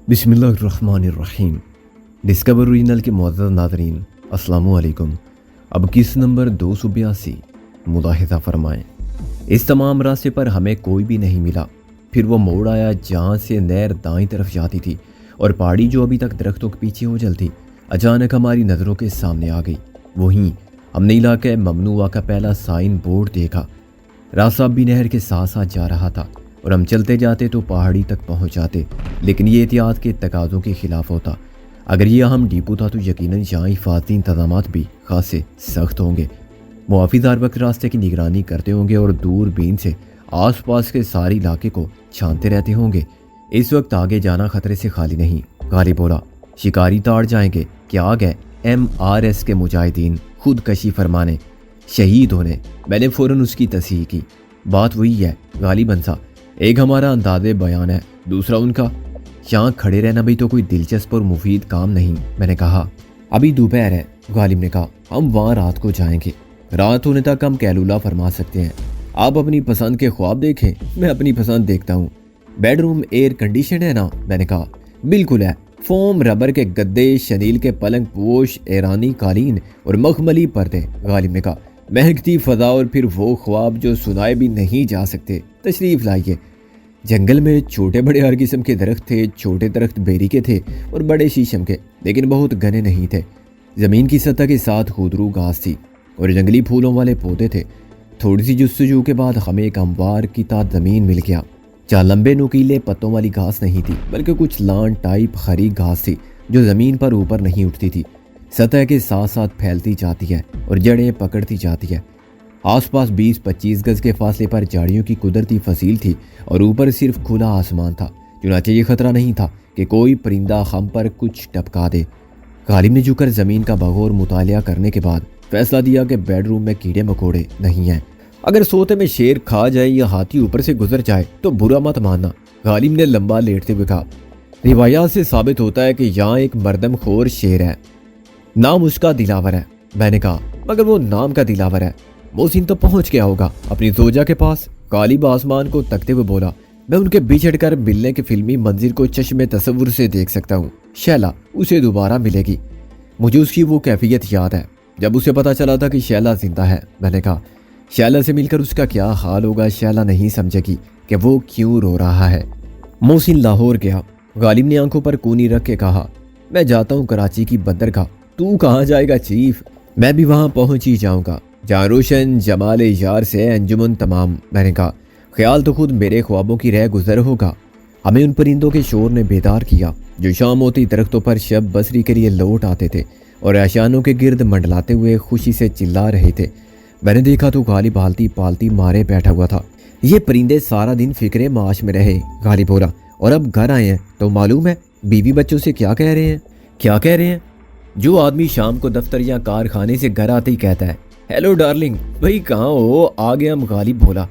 बिस्मिल्लाहिर्रहमानिर्रहीम। Discover original के मुअज़्ज़ज़ नाज़रीन, अस्सलामु अलैकुम। अब किस नंबर 282 मुलाहिज़ा फरमाएँ। इस तमाम रास्ते पर हमें कोई भी नहीं मिला। फिर वो मोड़ आया जहाँ से नहर दाईं तरफ जाती थी और पहाड़ी जो अभी तक दरख्तों के पीछे ओझल थी अचानक हमारी नज़रों के सामने आ गई। वहीं हमने इलाके ममनुआ का पहला साइन बोर्ड देखा। रास्ता अब भी नहर के साथ साथ जा रहा था और हम चलते जाते तो पहाड़ी तक पहुंच जाते, लेकिन ये एहतियात के तकाज़ों के खिलाफ होता। अगर ये अहम डिपो था तो यकीनन यहाँ हिफाजती इंतजामात भी खासे सख्त होंगे। मुहाफिज हर वक्त रास्ते की निगरानी करते होंगे और दूरबीन से आसपास के सारे इलाके को छानते रहते होंगे। इस वक्त आगे जाना खतरे से खाली नहीं। गाली बोला, शिकारी ताड़ जाएंगे क्या? आ गए MRS के मुजाहिदीन खुदकशी फरमाने, शहीद होने। मैंने फ़ौरन उसकी तस्हीह की। बात वही है गालिबन सा, एक हमारा अंदाज़े बयान है, दूसरा उनका। यहाँ खड़े रहना भी तो कोई दिलचस्प और मुफीद काम नहीं। मैंने कहा अभी दोपहर है। गालिब ने कहा हम वहाँ रात को जाएंगे। रात होने तक हम कैलूला फरमा सकते हैं। आप अपनी पसंद के ख्वाब देखें, मैं अपनी पसंद देखता हूँ। बेडरूम एयर कंडीशन है ना? मैंने कहा बिल्कुल है। फोम रबर के गद्दे, शनील के पलंग पोश, ईरानी कालीन और मखमली पर्दे। गालिब ने कहा महकती फ़ज़ा और फिर वो ख्वाब जो सुनाए भी नहीं जा सकते। तशरीफ़ लाइए। जंगल में छोटे बड़े हर किस्म के दरख्त थे। छोटे दरख्त बेरी के थे और बड़े शीशम के, लेकिन बहुत घने नहीं थे। ज़मीन की सतह के साथ खुदरू घास थी और जंगली फूलों वाले पौधे थे। थोड़ी सी जुस्तजू के बाद हमें एक हमवार की तात ज़मीन मिल गया जहाँ लंबे नुकीले पत्तों वाली घास नहीं थी, बल्कि कुछ लान टाइप हरी घास थी जो ज़मीन पर ऊपर नहीं उठती थी, सतह के साथ साथ फैलती जाती है और जड़ें पकड़ती जाती है। आसपास 20-25 गज के फासले पर झाड़ियों की कुदरती फसील थी और ऊपर सिर्फ खुला आसमान था। चुनाचे ये खतरा नहीं था कि कोई परिंदा हम पर कुछ टपका दे। गालिब ने झुककर ज़मीन का बगौर मुतालिया करने के बाद फैसला दिया कि बेडरूम में कीड़े मकोड़े नहीं हैं। अगर सोते में शेर खा जाए या हाथी ऊपर से गुजर जाए तो बुरा मत मानना। गालिब ने लंबा लेटते हुए कहा रिवायात से साबित होता है कि यहाँ एक मर्दमखोर शेर है, नाम उसका दिलावर है। मैंने कहा मगर वो नाम का दिलावर है, मोहसिन तो पहुंच गया होगा अपनी जोजा के पास। गालिब आसमान को तकते हुए बोला मैं उनके बिछड़ कर मिलने के फिल्मी मंजिल को चश्मे तसव्वुर से देख सकता हूँ। शैला उसे दोबारा मिलेगी। मुझे उसकी वो कैफियत याद है जब उसे पता चला था कि शैला जिंदा है। मैंने कहा शैला से मिलकर उसका क्या हाल होगा? शैला नहीं समझेगी कि वो क्यों रो रहा है। मोहसिन लाहौर गया। गालिब ने आंखों पर कूनी रख के कहा मैं जाता हूँ कराची की बंदरगाह। तू कहाँ जाएगा चीफ? मैं भी वहाँ पहुँच ही जाऊँगा जहाँ रोशन जमाल यार से अंजुमन तमाम। मैंने कहा ख्याल तो खुद मेरे ख्वाबों की रह गुजर होगा। हमें उन परिंदों के शोर ने बेदार किया जो शाम होती दरख्तों पर शब बसरी के लिए लौट आते थे और आशानों के गिर्द मंडलाते हुए खुशी से चिल्ला रहे थे। मैंने देखा तो गालिब हालती पालती मारे बैठा हुआ था। ये परिंदे सारा दिन फिक्रे माश में रहे। गालिब बोला और अब घर आए हैं तो मालूम है बीवी बच्चों से क्या कह रहे हैं? क्या कह रहे हैं? जो आदमी शाम को दफ्तर या कारखाने से घर आते ही कहता है हेलो डार्लिंग, भाई कहाँ हो? आ गया हम। गालिब बोला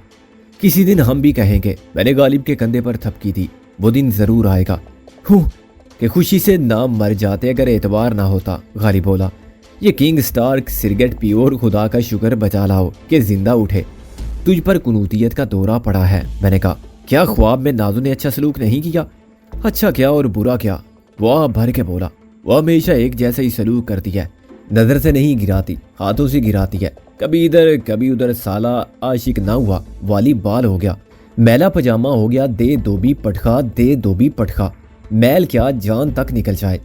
किसी दिन हम भी कहेंगे। मैंने गालिब के कंधे पर थपकी थी। वो दिन जरूर आएगा कि खुशी से ना मर जाते अगर एतबार ना होता। गालिब बोला ये किंग स्टार्क सिगरेट पियो और खुदा का शुक्र बचा लाओ कि जिंदा उठे। तुझ पर कुनूतियत का दौरा पड़ा है। मैंने कहा क्या ख्वाब में नाजू ने अच्छा सलूक नहीं किया? अच्छा क्या और बुरा क्या? वो भर के बोला वो हमेशा एक जैसा ही सलूक करती है, नजर से नहीं गिराती, हाथों से गिराती है। कभी इधर कभी उधर। साला आशिक ना हुआ वाली बाल हो गया, मैला पजामा हो गया, दे धोबी पटखा, दे धोबी पटखा। मैल क्या जान तक निकल जाए।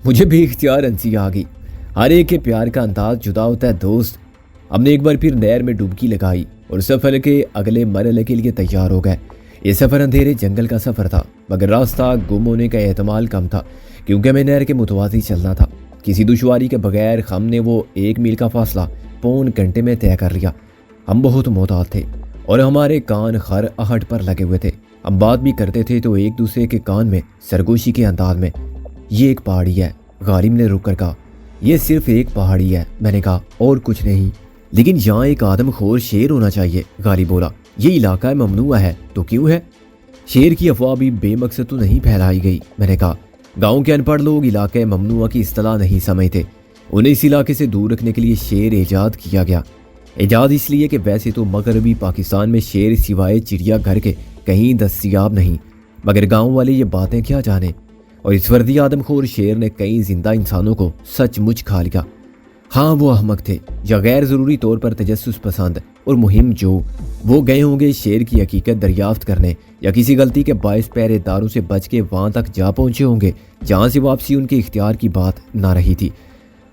मुझे भी इख्तियार अंसी आ गई। हर एक के प्यार का अंदाज जुदा होता है दोस्त। हमने एक बार फिर नहर में डुबकी लगाई और सफ़र के अगले मरहले के लिए तैयार हो गए। ये सफ़र अंधेरे जंगल का सफ़र था, मगर रास्ता गुम होने का एहतमाल कम था क्योंकि हमें नहर के मुतवाज़ी चलना था। किसी दुश्वारी के बगैर हमने वो 1 मील का फासला पौन घंटे में तय कर लिया। हम बहुत मोहतात थे और हमारे कान खर आहट पर लगे हुए थे। हम बात भी करते थे तो एक दूसरे के कान में सरगोशी के अंदाज में। ये एक पहाड़ी है। गालिब ने रुक कर कहा ये सिर्फ एक पहाड़ी है। मैंने कहा और कुछ नहीं, लेकिन यहाँ एक आदमखोर शेर होना चाहिए। गालिब बोला ये इलाका ममनुआ है तो क्यों है? शेर की अफवाह भी बेमकसद तो नहीं फैलाई गई। मैंने कहा गांव के अनपढ़ लोग इलाके ममनुआ की इस्तिलाह नहीं समझते। उन्हें इस इलाके से दूर रखने के लिए शेर ईजाद किया गया। ईजाद इसलिए कि वैसे तो मगरबी पाकिस्तान में शेर सिवाय चिड़िया घर के कहीं दस्तयाब नहीं, मगर गांव वाले ये बातें क्या जाने। और इस वर्दी आदमखोर शेर ने कई जिंदा इंसानों को सचमुच खा लिया। हाँ, वो अहमक थे या गैर ज़रूरी तौर पर तजस्सुस पसंद और मुहिम जो वो गए होंगे शेर की हकीकत दरियाफ्त करने, या किसी गलती के बायस पहरेदारों से बच के वहाँ तक जा पहुँचे होंगे जहाँ से वापसी उनके इख्तियार की बात ना रही थी।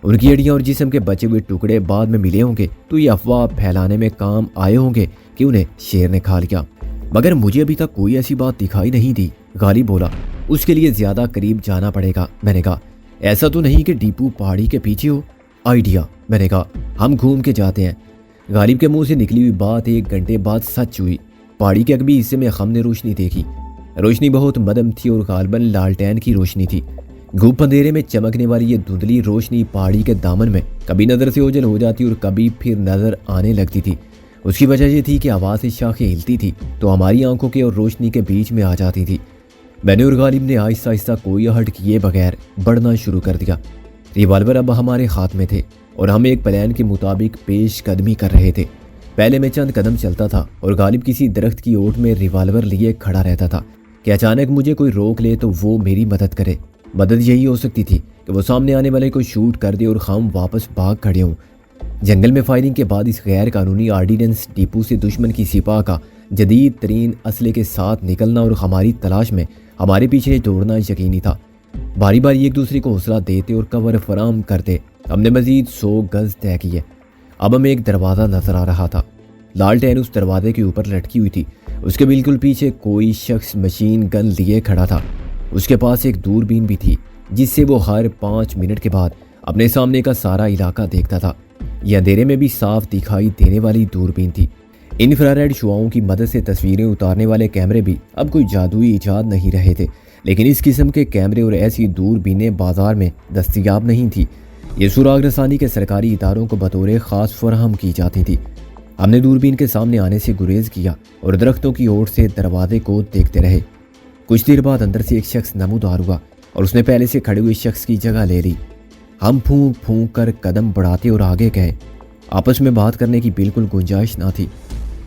उनकी हड्डियाँ और जिस्म के बचे हुए टुकड़े बाद में मिले होंगे तो ये अफवाह फैलाने में काम आए होंगे कि उन्हें शेर ने खा लिया। मगर मुझे अभी तक कोई ऐसी बात दिखाई नहीं दी। गालिब बोला, उसके लिए ज़्यादा करीब जाना पड़ेगा। मैंने कहा, ऐसा तो नहीं कि डीपू पहाड़ी के पीछे हो? आइडिया। मैंने कहा, हम घूम के जाते हैं। गालिब के मुंह से निकली हुई बात 1 घंटे बाद सच हुई। पहाड़ी के अगबी हिस्से में हमने रोशनी देखी। रोशनी बहुत मदम थी और गालबन लालटेन की रोशनी थी। धूप अंधेरे में चमकने वाली ये धुंधली रोशनी पहाड़ी के दामन में कभी नज़र से ओझल हो जाती और कभी फिर नज़र आने लगती थी। उसकी वजह ये थी कि आवाज़ से शाखें हिलती थी तो हमारी आंखों के और रोशनी के बीच में आ जाती थी। मैंने और गालिब ने आहिस्ता आहिस्ता कोई हट किए बगैर बढ़ना शुरू कर दिया। रिवाल्वर अब हमारे हाथ में थे और हम एक प्लान के मुताबिक पेश कदमी कर रहे थे। पहले मैं चंद कदम चलता था और गालिब किसी दरख्त की ओट में रिवाल्वर लिए खड़ा रहता था कि अचानक मुझे कोई रोक ले तो वो मेरी मदद करे। मदद यही हो सकती थी कि वो सामने आने वाले को शूट कर दे और हम वापस भाग खड़े हों। जंगल में फायरिंग के बाद इस गैर कानूनी आर्डिनेंस डिपो से दुश्मन की सिपाह का जदीद तरीन असले के साथ निकलना और हमारी तलाश में हमारे पीछे दौड़ना यकीनी था। बारी बारी एक दूसरे को हौसला देते और कवर फराम करते हमने मजीद 100 गज तय किए। अब हमें एक दरवाज़ा नजर आ रहा था। लालटेन उस दरवाजे के ऊपर लटकी हुई थी। उसके बिल्कुल पीछे कोई शख्स मशीन गन लिए खड़ा था। उसके पास एक दूरबीन भी थी जिससे वो हर 5 मिनट के बाद अपने सामने का सारा इलाका देखता था। यह अंधेरे में भी साफ दिखाई देने वाली दूरबीन थी। इंफ्रारेड शुआओं की मदद से तस्वीरें उतारने वाले कैमरे भी अब कोई जादुई इजाद नहीं रहे थे, लेकिन इस किस्म के कैमरे और ऐसी दूरबीनें बाजार में दस्तयाब नहीं थी। ये सुराग रसानी के सरकारी इदारों को बतौर ख़ास फराहम की जाती थी। हमने दूरबीन के सामने आने से गुरेज किया और दरख्तों की ओर से दरवाजे को देखते रहे। कुछ देर बाद अंदर से एक शख्स नमूदार हुआ और उसने पहले से खड़े हुए शख्स की जगह ले ली। हम फूंक फूंक कर कदम बढ़ाते और आगे गए। आपस में बात करने की बिल्कुल गुंजाइश ना थी।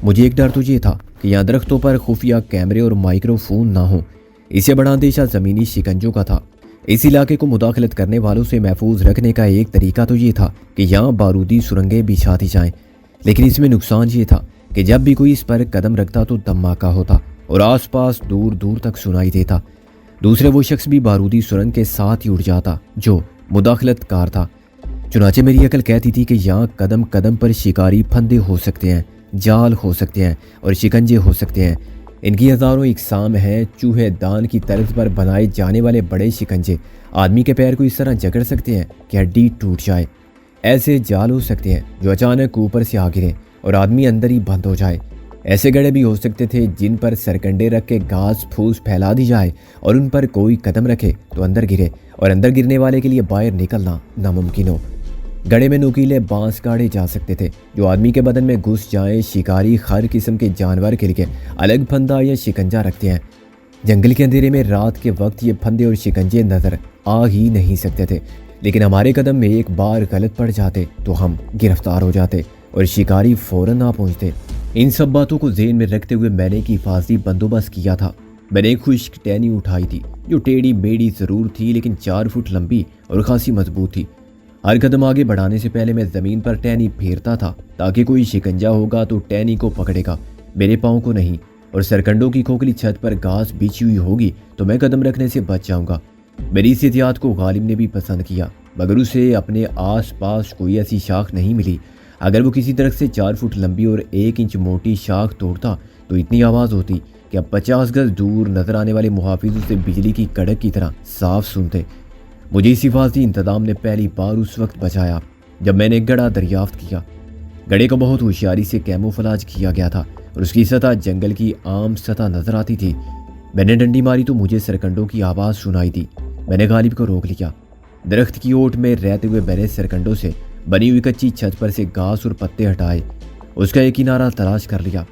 मुझे एक डर तो ये था कि यहाँ दरख्तों पर खुफिया कैमरे और माइक्रोफोन ना हो। इससे बड़ा अंदेशा ज़मीनी शिकंजों का था। इस इलाके को मुदाखलत करने वालों से महफूज रखने का एक तरीका तो ये था कि यहाँ बारूदी सुरंगें बिछा दी जाएँ, लेकिन इसमें नुकसान ये था कि जब भी कोई इस पर कदम रखता तो धमाका होता और आसपास दूर दूर तक सुनाई देता। दूसरे वो शख्स भी बारूदी सुरंग के साथ ही उड़ जाता जो मुदाखलतकार था। चुनाचे मेरी अकल कहती थी कि यहाँ कदम कदम पर शिकारी फंदे हो सकते हैं, जाल हो सकते हैं और शिकंजे हो सकते हैं। इनकी हज़ारों इकसाम हैं। चूहे दान की तर्ज पर बनाए जाने वाले बड़े शिकंजे आदमी के पैर को इस तरह जकड़ सकते हैं कि हड्डी टूट जाए। ऐसे जाल हो सकते हैं जो अचानक ऊपर से आ गिरे और आदमी अंदर ही बंद हो जाए। ऐसे गड़े भी हो सकते थे जिन पर सरकंडे रख के घास फूस फैला दी जाए और उन पर कोई कदम रखे तो अंदर गिरे और अंदर गिरने वाले के लिए बाहर निकलना नामुमकिन हो। गड़े में नुकीले बांस गाड़े जा सकते थे जो आदमी के बदन में घुस जाएं। शिकारी हर किस्म के जानवर के लिए अलग फंदा या शिकंजा रखते हैं। जंगल के अंधेरे में रात के वक्त ये फंदे और शिकंजे नजर आ ही नहीं सकते थे, लेकिन हमारे कदम में एक बार गलत पड़ जाते तो हम गिरफ्तार हो जाते और शिकारी फौरन आ पहुंचते। इन सब बातों को ज़हन में रखते हुए मैंने एक हिफाजती बंदोबस्त किया था। मैंने एक खुश्क टहनी उठाई थी जो टेढ़ी मेढ़ी ज़रूर थी लेकिन 4 फुट लंबी और खासी मजबूत थी। हर कदम आगे बढ़ाने से पहले मैं ज़मीन पर टहनी फेरता था ताकि कोई शिकंजा होगा तो टहनी को पकड़ेगा, मेरे पाँव को नहीं। और सरकंडों की खोखली छत पर घास बिछी हुई होगी तो मैं कदम रखने से बच जाऊंगा। मेरी इस एहतियात को गालिब ने भी पसंद किया, मगर उसे अपने आस पास कोई ऐसी शाख नहीं मिली। अगर वो किसी दरख्त से 4 फुट लंबी और 1 इंच मोटी शाख तोड़ता तो इतनी आवाज़ होती कि अब 50 गज दूर नजर आने वाले मुहाफिज उसे बिजली की कड़क की तरह साफ सुनते। मुझे इस हिफाजती इंतजाम ने पहली बार उस वक्त बचाया जब मैंने एक गड़ा दरियाफ्त किया। गड़े को बहुत होशियारी से कैमोफ्लेज किया गया था और उसकी सतह जंगल की आम सतह नजर आती थी। मैंने डंडी मारी तो मुझे सरकंडों की आवाज़ सुनाई दी। मैंने गालिब को रोक लिया। दरख्त की ओट में रहते हुए मैंने सरकंडों से बनी हुई कच्ची छत पर से घास और पत्ते हटाए। उसका एक किनारा तलाश कर लिया।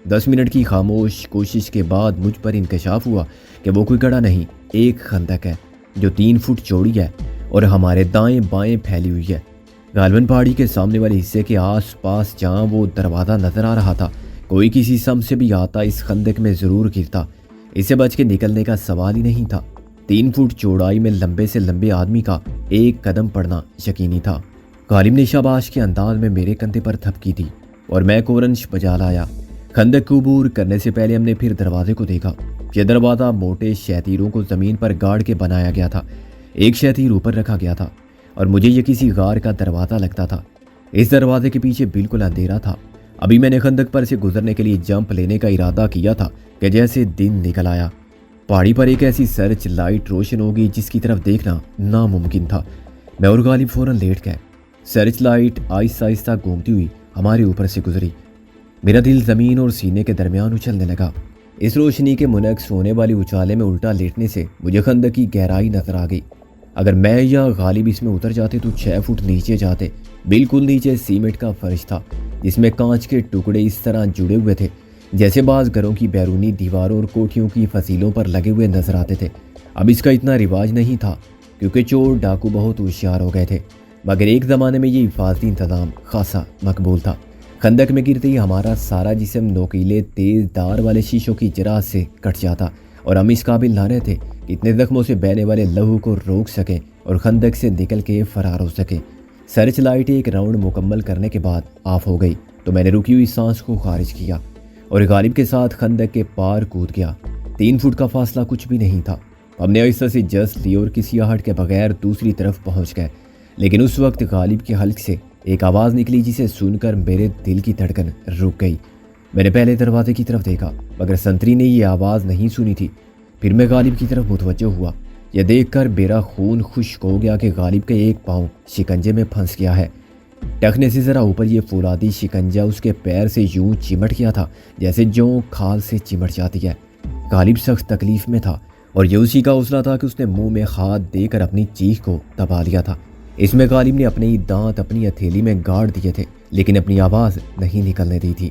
10 मिनट की खामोश कोशिश के बाद मुझ पर इंकशाफ हुआ कि वो कोई गड़ा नहीं, एक खंदक है जो 3 फुट चौड़ी है और हमारे दाएं बाएं फैली हुई है। गालवन पहाड़ी के सामने वाले हिस्से के आस पास जहाँ वो दरवाज़ा नजर आ रहा था, कोई किसी सम से भी आता इस खंदक में ज़रूर गिरता। इसे बच के निकलने का सवाल ही नहीं था। 3 फुट चौड़ाई में लंबे से लंबे आदमी का एक कदम पड़ना यकीनी था। गालिब ने शाबाश के अंदाज में मेरे कंधे पर थपकी दी और मैं कोरंश बजा लाया। खंदक को अबूर करने से पहले हमने फिर दरवाजे को देखा। यह दरवाज़ा मोटे शैतीरों को ज़मीन पर गाड़ के बनाया गया था। एक शैतीर ऊपर रखा गया था और मुझे ये किसी गार का दरवाज़ा लगता था। इस दरवाजे के पीछे बिल्कुल अंधेरा था। अभी मैंने खंदक पर से गुजरने के लिए जंप लेने का इरादा किया था कि जैसे दिन निकल आया। पहाड़ी पर एक ऐसी सर्च लाइट रोशन होगी जिसकी तरफ देखना नामुमकिन था। मैं और गालिब फौरन लेट गए। सर्च लाइट आहिस्ता आहिस्ता घूमती हुई हमारे ऊपर से गुजरी। मेरा दिल ज़मीन और सीने के दरमियान उछलने लगा। इस रोशनी के मुनक्स होने वाली उछाले में उल्टा लेटने से मुझे खंदक की गहराई नजर आ गई। अगर मैं या गालिब इसमें उतर जाते तो 6 फुट नीचे जाते। बिल्कुल नीचे सीमेंट का फर्श था जिसमें कांच के टुकड़े इस तरह जुड़े हुए थे जैसे बाज़ घरों की बैरूनी दीवारों और कोठियों की फसीलों पर लगे हुए नजर आते थे। अब इसका इतना रिवाज नहीं था क्योंकि चोर डाकू बहुत होशियार हो गए थे, मगर एक ज़माने में ये हिफाजती इंतज़ाम खासा मकबूल था। खंदक में गिरते ही हमारा सारा जिस्म नोकीले तेज धार वाले शीशों की जरात से कट जाता और हम इस काबिल ना रहे थे कि इतने जख्मों से बहने वाले लहू को रोक सकें और खंदक से निकल के फरार हो सके। सर्च लाइट एक राउंड मुकम्मल करने के बाद ऑफ हो गई तो मैंने रुकी हुई सांस को खारिज किया और गालिब के साथ खंदक के पार कूद गया। 3 फुट का फासला कुछ भी नहीं था। हमने ऐसा से जस्ट ली और किसी आहट के बगैर दूसरी तरफ पहुंच गए, लेकिन उस वक्त गालिब के हल्क से एक आवाज़ निकली जिसे सुनकर मेरे दिल की धड़कन रुक गई। मैंने पहले दरवाजे की तरफ देखा मगर संतरी ने ये आवाज़ नहीं सुनी थी। फिर मैं गालिब की तरफ मुतवज्जो हुआ। यह देखकर मेरा खून खुश्क हो गया कि गालिब का एक पाँव शिकंजे में फंस गया है। टखने से ज़रा ऊपर ये फौलादी शिकंजा उसके पैर से यूं चिमट गया था जैसे जौ खाल से चिमट जाती है। गालिब सख्त तकलीफ में था और ये उसी का हौसला था कि उसने मुंह में हाथ देकर अपनी चीख को दबा लिया था। इसमें गालिब ने अपने ही दांत अपनी हथेली में गाड़ दिए थे लेकिन अपनी आवाज़ नहीं निकलने दी थी।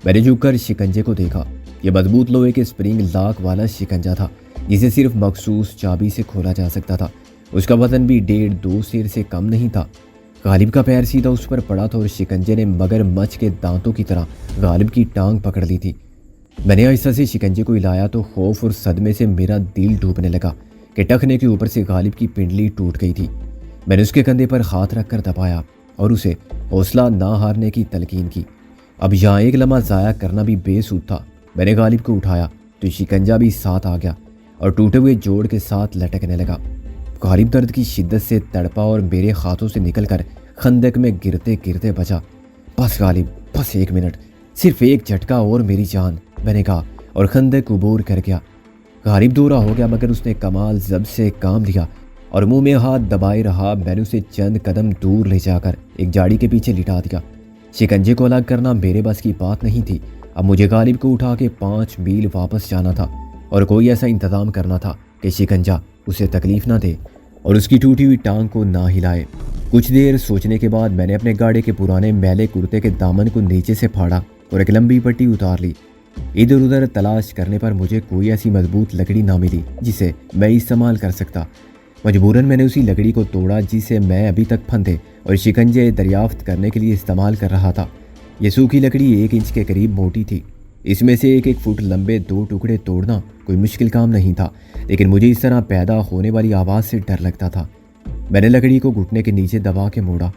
मैंने झुककर शिकंजे को देखा। यह मजबूत लोहे के स्प्रिंग लॉक वाला शिकंजा था जिसे सिर्फ मखसूस चाबी से खोला जा सकता था। उसका वजन भी 1.5-2 सेर से कम नहीं था। गालिब का पैर सीधा उस पर पड़ा था और शिकंजे ने मगरमच्छ के दांतों की तरह गालिब की टांग पकड़ ली थी। मैंने ऐसा से शिकंजे को हिलाया तो खौफ और सदमे से मेरा दिल डूबने लगा कि टखने के ऊपर से गालिब की पिंडली टूट गई थी। मैंने उसके कंधे पर हाथ रखकर दबाया और उसे हौसला ना हारने की तलकीन की। अब यहाँ एक लम्हा ज़ाया करना भी बेसूद था। मैंने गालिब को उठाया तो शिकंजा भी साथ आ गया और टूटे हुए जोड़ के साथ लटकने लगा। गालिब दर्द की शिद्दत से तड़पा और मेरे हाथों से निकलकर खंदक में गिरते गिरते बचा। बस गालिब, बस 1 मिनट, सिर्फ एक झटका और मेरी जान, मैंने कहा और खंदक उबूर कर गया। गालिब दूरा हो गया मगर उसने कमाल जब से काम लिया और मुंह में हाथ दबाए रहा। मैंने उसे चंद कदम दूर ले जाकर एक झाड़ी के पीछे लिटा दिया। शिकंजे को अलग करना मेरे बस की बात नहीं थी। अब मुझे गालिब को उठा के 5 मील वापस जाना था और कोई ऐसा इंतज़ाम करना था कि शिकंजा उसे तकलीफ ना दे और उसकी टूटी हुई टांग को ना हिलाए। कुछ देर सोचने के बाद मैंने अपने गाड़े के पुराने मैले कुर्ते के दामन को नीचे से फाड़ा और एक लंबी पट्टी उतार ली। इधर उधर तलाश करने पर मुझे कोई ऐसी मजबूत लकड़ी ना मिली जिसे मैं इस्तेमाल कर सकता। मजबूरन मैंने उसी लकड़ी को तोड़ा जिसे मैं अभी तक फंदे और शिकंजे दरियाफ्त करने के लिए इस्तेमाल कर रहा था। ये सूखी लकड़ी 1 इंच के करीब मोटी थी। इसमें से 1-1 फुट लंबे 2 टुकड़े तोड़ना कोई मुश्किल काम नहीं था, लेकिन मुझे इस तरह पैदा होने वाली आवाज़ से डर लगता था। मैंने लकड़ी को घुटने के नीचे दबा के मोड़ा।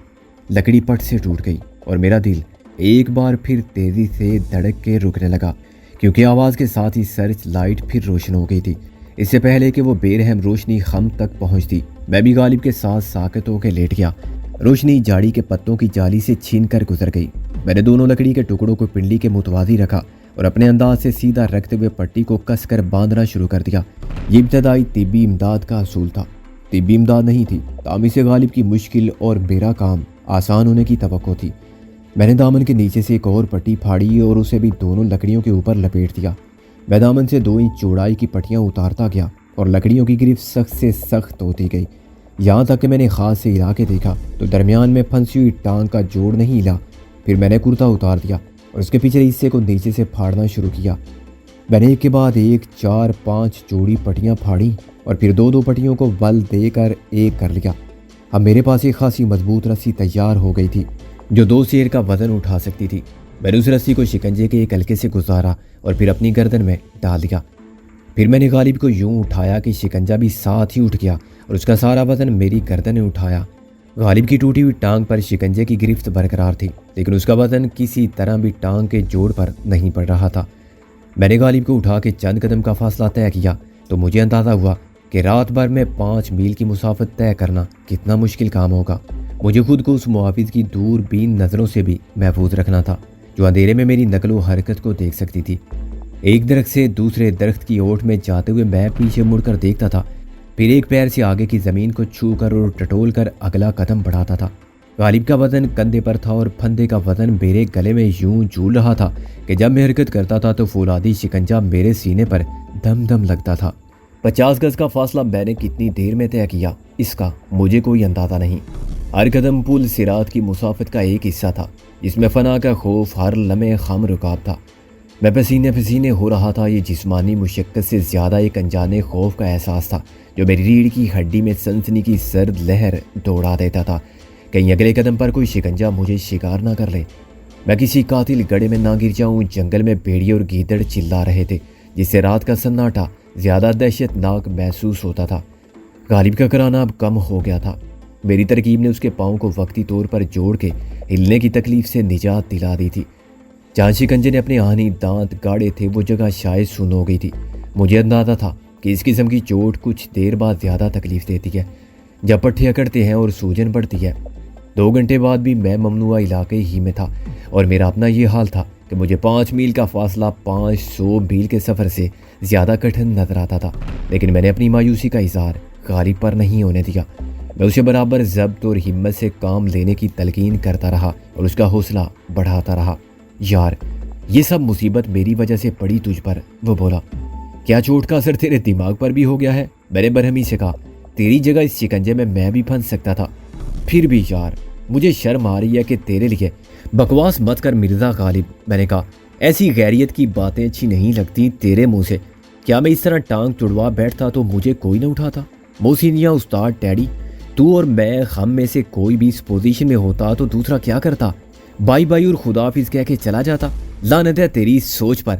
लकड़ी पट से टूट गई और मेरा दिल एक बार फिर तेज़ी से धड़क के रुकने लगा क्योंकि आवाज़ के साथ ही सर्च लाइट फिर रोशन हो गई थी। इससे पहले कि वो बेरहम रोशनी हम तक पहुंचती, मैं भी गालिब के साथ साकत होकर लेट गया। रोशनी झाड़ी के पत्तों की जाली से छीन कर गुजर गई। मैंने दोनों लकड़ी के टुकड़ों को पिंडली के मुतवाज़ी रखा और अपने अंदाज से सीधा रखते हुए पट्टी को कसकर बांधना शुरू कर दिया। ये इब्तदाई तिब्बी इमदाद का असूल था। तिब्बी इमदाद नहीं थी, तामी से गालिब की मुश्किल और मेरा काम आसान होने की तवक्को थी। मैंने दामन के नीचे से एक और पट्टी फाड़ी और उसे भी दोनों लकड़ियों के ऊपर लपेट दिया। मैं दामन से 2 इंच चौड़ाई की पट्टियाँ उतारता गया और लकड़ियों की गिरफ्त सख्त से सख्त होती गई, यहाँ तक कि मैंने हाथ से हिला के देखा तो दरमियान में फंसी हुई टांग का जोड़ नहीं हिला। फिर मैंने कुर्ता उतार दिया और उसके पिछले हिस्से को नीचे से फाड़ना शुरू किया। मैंने एक के बाद एक 4-5 जोड़ी पट्टियाँ फाड़ी और फिर 2-2 पट्टियों को बल देकर एक कर लिया। अब मेरे पास एक खासी मजबूत रस्सी तैयार हो गई थी जो 2 शेर का वजन उठा सकती थी। मैंने उस रस्सी को शिकंजे के एक हल्के से गुजारा और फिर अपनी गर्दन में डाल दिया। پھر میں نے غالب کو یوں اٹھایا کہ شکنجہ بھی ساتھ ہی اٹھ گیا اور اس کا سارا وزن میری گردن نے اٹھایا۔ غالب کی ٹوٹی ہوئی ٹانگ پر شکنجے کی گرفت برقرار تھی، لیکن اس کا وزن کسی طرح بھی ٹانگ کے جوڑ پر نہیں پڑ رہا تھا۔ میں نے غالب کو اٹھا کے چند قدم کا فاصلہ طے کیا تو مجھے اندازہ ہوا کہ رات بھر میں 5 میل کی مسافت طے کرنا کتنا مشکل کام ہوگا۔ مجھے خود کو اس محافظ کی دور بین نظروں سے بھی محفوظ رکھنا تھا جو اندھیرے میں میری نقل و حرکت کو دیکھ سکتی تھی۔ ایک درخت سے دوسرے درخت کی اوٹ میں جاتے ہوئے میں پیچھے مڑ کر دیکھتا تھا، پھر ایک پیر سے آگے کی زمین کو چھو کر اور ٹٹول کر اگلا قدم بڑھاتا تھا۔ غالب کا وزن کندھے پر تھا اور پھندے کا وزن میرے گلے میں یوں جھول رہا تھا کہ جب میں حرکت کرتا تھا تو فولادی شکنجہ میرے سینے پر دم دم لگتا تھا۔ 50 گز کا فاصلہ میں نے کتنی دیر میں طے کیا اس کا مجھے کوئی اندازہ نہیں۔ ہر قدم پل صراط کی مسافت کا ایک حصہ تھا جس میں فنا کا خوف ہر لمحے خم رکاب تھا۔ میں پسینے پسینے ہو رہا تھا۔ یہ جسمانی مشقت سے زیادہ ایک انجانے خوف کا احساس تھا جو میری ریڑھ کی ہڈی میں سنسنی کی سرد لہر دوڑا دیتا تھا۔ کہیں اگلے قدم پر کوئی شکنجہ مجھے شکار نہ کر لے، میں کسی قاتل گڑھے میں نہ گر جاؤں۔ جنگل میں بھیڑیے اور گیدڑ چلا رہے تھے جس سے رات کا سناٹا زیادہ دہشت ناک محسوس ہوتا تھا۔ غالب کا کرانا اب کم ہو گیا تھا۔ میری ترکیب نے اس کے پاؤں کو وقتی طور پر جوڑ کے ہلنے کی تکلیف سے نجات دلا دی تھی۔ جہاں شکنجے نے اپنے آہنی دانت گاڑے تھے وہ جگہ شاید سن ہو گئی تھی۔ مجھے اندازہ تھا کہ اس قسم کی چوٹ کچھ دیر بعد زیادہ تکلیف دیتی ہے جب پٹھے اکڑتے ہیں اور سوجن بڑھتی ہے۔ 2 گھنٹے بعد بھی میں ممنوعہ علاقے ہی میں تھا اور میرا اپنا یہ حال تھا کہ مجھے 5 میل کا فاصلہ 500 میل کے سفر سے زیادہ کٹھن نظر آتا تھا، لیکن میں نے اپنی مایوسی کا اظہار غالب پر نہیں ہونے دیا۔ میں اسے برابر ضبط اور ہمت سے کام لینے کی تلقین کرتا رہا اور اس کا حوصلہ بڑھاتا رہا۔ یار یہ سب مصیبت میری وجہ سے پڑی تجھ پر، وہ بولا۔ کیا چوٹ کا اثر تیرے دماغ پر بھی ہو گیا ہے؟ میں نے برہمی سے کہا۔ تیری جگہ اس شکنجے میں بھی پھنس سکتا تھا۔ پھر بھی یار مجھے شرم آ رہی ہے کہ تیرے لیے بکواس مت کر مرزا غالب، میں نے کہا۔ ایسی غیریت کی باتیں اچھی نہیں لگتی تیرے منہ سے۔ کیا میں اس طرح ٹانگ تڑوا بیٹھتا تو مجھے کوئی نہ اٹھاتا؟ محسن یا استاد ٹیڈی، تو اور میں ہم میں سے کوئی بھی اس پوزیشن میں ہوتا تو دوسرا کیا کرتا؟ بائی بائی اور خدا حافظ کہہ کے چلا جاتا۔ لعنت ہے تیری اس سوچ پر،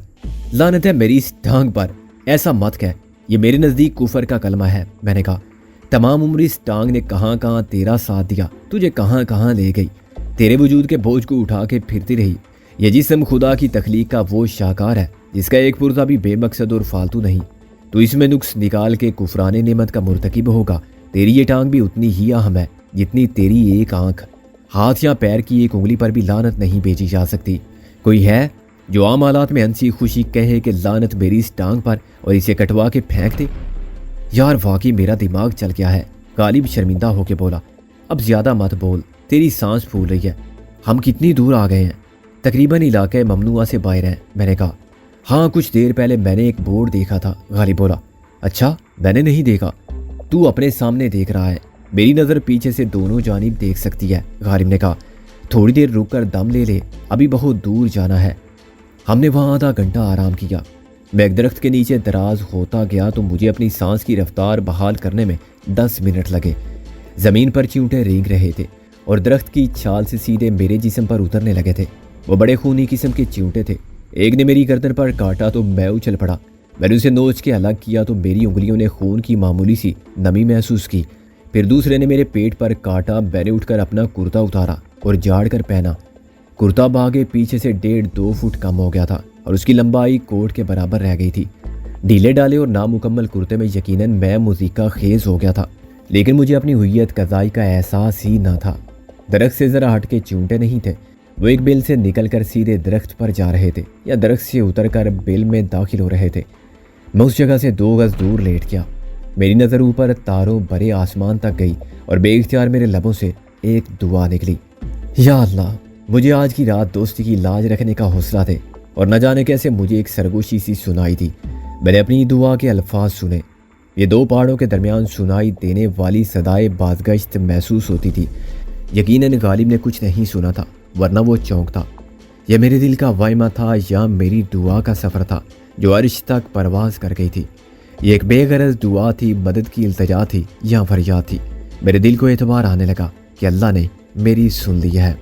لعنت ہے میری اس ٹانگ پر۔ ایسا مت کہہ، یہ میرے نزدیک کفر کا کلمہ ہے، میں نے کہا۔ تمام عمر اس ٹانگ نے کہاں کہاں تیرا ساتھ دیا، تجھے کہاں کہاں لے گئی، تیرے وجود کے بوجھ کو اٹھا کے پھرتی رہی۔ یہ جسم خدا کی تخلیق کا وہ شاہکار ہے جس کا ایک پرزہ بھی بے مقصد اور فالتو نہیں۔ تو اس میں نقص نکال کے کفران نعمت کا مرتکب ہوگا۔ تیری یہ ٹانگ بھی اتنی ہی اہم ہے جتنی تیری ایک آنکھ۔ ہاتھ یا پیر کی ایک انگلی پر بھی لعنت نہیں بیچی جا سکتی۔ کوئی ہے جو عام حالات میں ہنسی خوشی کہے کہ لعنت میری اس ٹانگ پر اور اسے کٹوا کے پھینک دے؟ یار واقعی میرا دماغ چل گیا ہے، غالب شرمندہ ہو کے بولا۔ اب زیادہ مت بول، تیری سانس پھول رہی ہے۔ ہم کتنی دور آ گئے ہیں؟ تقریباً علاقے ممنوعہ سے باہر ہیں، میں نے کہا۔ ہاں کچھ دیر پہلے میں نے ایک بورڈ دیکھا تھا، غالب بولا۔ اچھا میں نے نہیں دیکھا، تو اپنے سامنے دیکھ رہا ہے، میری نظر پیچھے سے دونوں جانب دیکھ سکتی ہے، غالب نے کہا۔ تھوڑی دیر رک کر دم لے لے، ابھی بہت دور جانا ہے۔ ہم نے وہاں آدھا گھنٹہ آرام کیا۔ میں ایک درخت کے نیچے دراز ہوتا گیا تو مجھے اپنی سانس کی رفتار بحال کرنے میں 10 منٹ لگے۔ زمین پر چیونٹے رینگ رہے تھے اور درخت کی چھال سے سیدھے میرے جسم پر اترنے لگے تھے۔ وہ بڑے خونی قسم کے چیونٹے تھے۔ ایک نے میری گردن پر کاٹا تو میں اچھل پڑا۔ میں نے اسے نوچ کے الگ کیا تو میری انگلیوں نے خون کی معمولی سی نمی محسوس کی۔ پھر دوسرے نے میرے پیٹ پر کاٹا۔ میں نے اٹھ کر اپنا کرتا اتارا اور جھاڑ کر پہنا۔ کرتا باغے پیچھے سے 1.5-2 فٹ کم ہو گیا تھا اور اس کی لمبائی کوٹ کے برابر رہ گئی تھی۔ ڈھیلے ڈالے اور نامکمل کرتے میں یقیناً میں موسیقہ خیز ہو گیا تھا، لیکن مجھے اپنی ہوئیت قضائی کا احساس ہی نہ تھا۔ درخت سے ذرا ہٹ کے چونٹے نہیں تھے، وہ ایک بل سے نکل کر سیدھے درخت پر جا رہے تھے یا درخت سے اتر کر بل میں داخل ہو رہے تھے۔ میں اس جگہ سے 2 گز دور لیٹ گیا۔ میری نظر اوپر تاروں برے آسمان تک گئی اور بے اختیار میرے لبوں سے ایک دعا نکلی۔ یا اللہ، مجھے آج کی رات دوستی کی لاج رکھنے کا حوصلہ دے۔ اور نہ جانے کیسے مجھے ایک سرگوشی سی سنائی دی۔ میں نے اپنی دعا کے الفاظ سنے۔ یہ 2 پہاڑوں کے درمیان سنائی دینے والی صدائے بازگشت محسوس ہوتی تھی۔ یقیناً غالب نے کچھ نہیں سنا تھا، ورنہ وہ چونکتا۔ یہ میرے دل کا وائمہ تھا یا میری دعا کا سفر تھا جو عرش تک پرواز کر گئی تھی؟ یہ ایک بے غرض دعا تھی، مدد کی التجا تھی یا فریاد تھی؟ میرے دل کو اعتبار آنے لگا کہ اللہ نے میری سن لی ہے۔